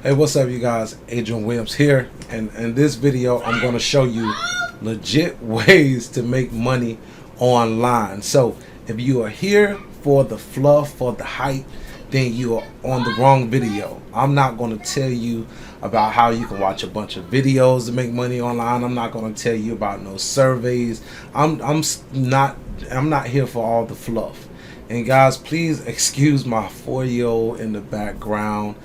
Hey, what's up, you guys? Adrian Williams here, and in this video, I'm going to show you legit ways to make money online. So, if you are here for the fluff, for the hype, then you are on the wrong video. I'm not going to tell you about how you can watch a bunch of videos to make money online. I'm not going to tell you about no surveys. I'm not here for all the fluff. And guys, please excuse my 4-year-old in the background.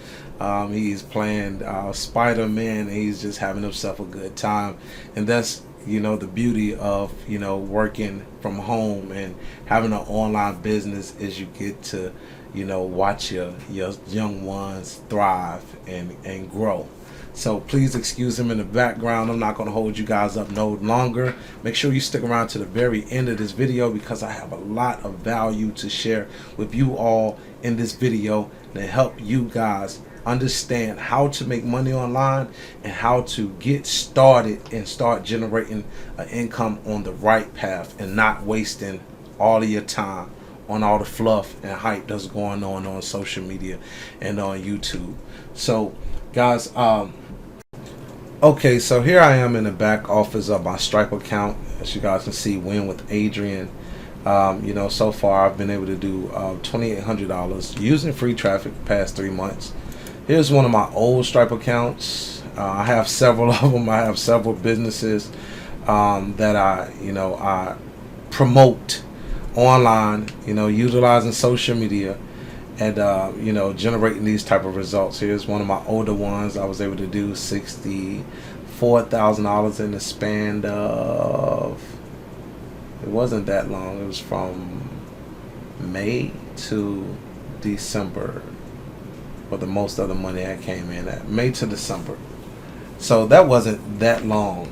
He's playing Spider-Man, and he's just having himself a good time. And that's, the beauty of, working from home and having an online business is you get to, watch your young ones thrive and grow. So please excuse him in the background. I'm not going to hold you guys up no longer. Make sure you stick around to the very end of this video because I have a lot of value to share with you all in this video to help you guys understand how to make money online and how to get started and start generating an income on the right path and not wasting all of your time on all the fluff and hype that's going on social media and on YouTube. So guys, okay, so here I am in the back office of my Stripe account. As you guys can see, Win with Adrian. So far I've been able to do $2,800 using free traffic the past 3 months. Here's one of my old Stripe accounts. I have several of them. I have several businesses that I promote online, utilizing social media and generating these type of results. Here's one of my older ones. I was able to do $64,000 in the span of, it wasn't that long, it was from May to December for the most of the money I came in at. May to December, so that wasn't that long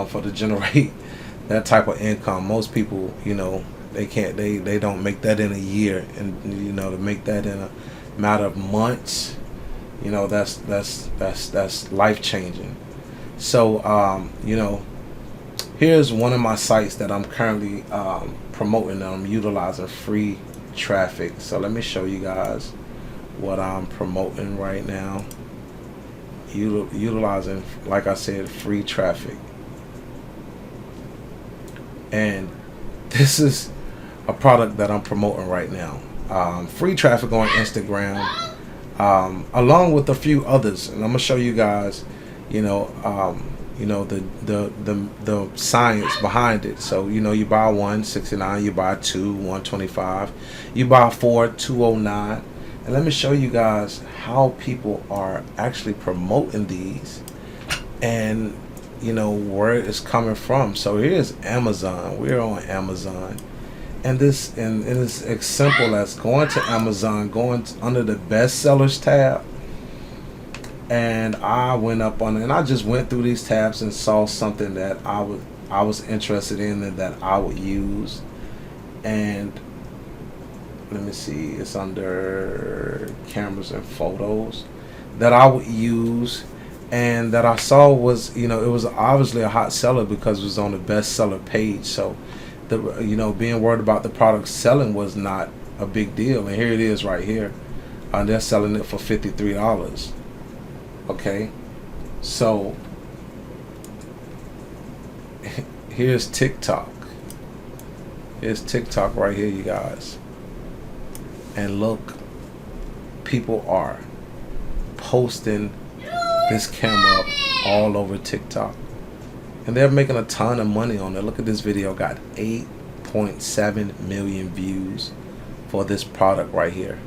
for to generate that type of income. Most people, they don't make that in a year, and to make that in a matter of months, that's life changing. So here's one of my sites that I'm currently promoting. I'm utilizing free traffic. So let me show you guys what I'm promoting right now. Utilizing, like I said, free traffic. And this is a product that I'm promoting right now. Free traffic on Instagram, along with a few others, and I'm gonna show you guys, the science behind it. So you buy one, $69, you buy two, $125, you buy four, $209, and let me show you guys how people are actually promoting these, and where it's coming from. So here's Amazon. We're on Amazon. And it's as simple as going to Amazon, going under the bestsellers tab, and I went up on it, and I just went through these tabs and saw something that I was interested in and that I would use. And let me see, it's under cameras and photos that I would use, and that I saw was, it was obviously a hot seller because it was on the bestseller page. So being worried about the product selling was not a big deal. And here it is right here. They're selling it for $53. Okay, so here's TikTok. Here's TikTok right here, you guys. And look, people are posting this camera up all over TikTok, and they're making a ton of money on it. Look at this video, got 8.7 million views for this product right here.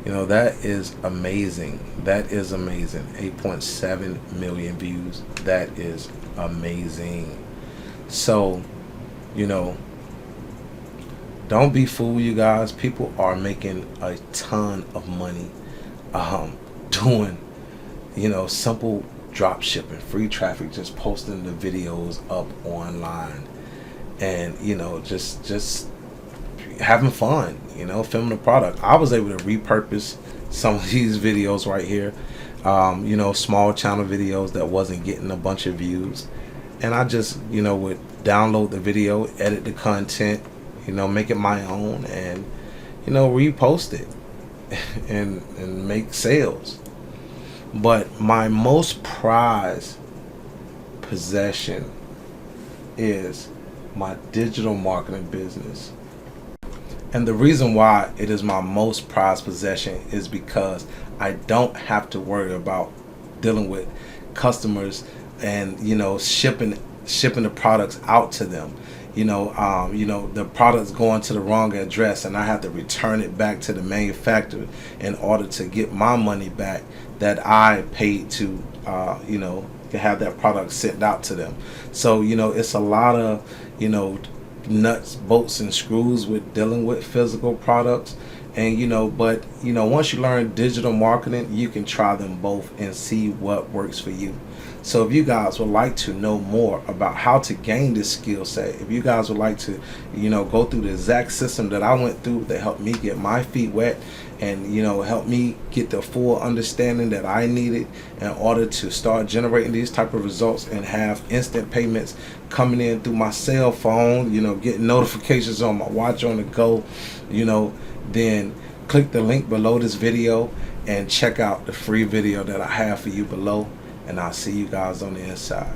That is amazing. That is amazing. 8.7 million views. That is amazing. So, don't be fooled, you guys. People are making a ton of money doing, simple drop shipping, free traffic, just posting the videos up online, and just having fun, filming the product. I was able to repurpose some of these videos right here, small channel videos that wasn't getting a bunch of views, and I just would download the video, edit the content, make it my own, and repost it and make sales. But my most prized possession is my digital marketing business. And the reason why it is my most prized possession is because I don't have to worry about dealing with customers and shipping the products out to them. The product's going to the wrong address, and I have to return it back to the manufacturer in order to get my money back that I paid to have that product sent out to them. So it's a lot of nuts, bolts, and screws with dealing with physical products. And but once you learn digital marketing, you can try them both and see what works for you. So if you guys would like to know more about how to gain this skill set, if you guys would like to go through the exact system that I went through that helped me get my feet wet, and help me get the full understanding that I needed in order to start generating these type of results and have instant payments coming in through my cell phone, getting notifications on my watch on the go, then click the link below this video and check out the free video that I have for you below, and I'll see you guys on the inside.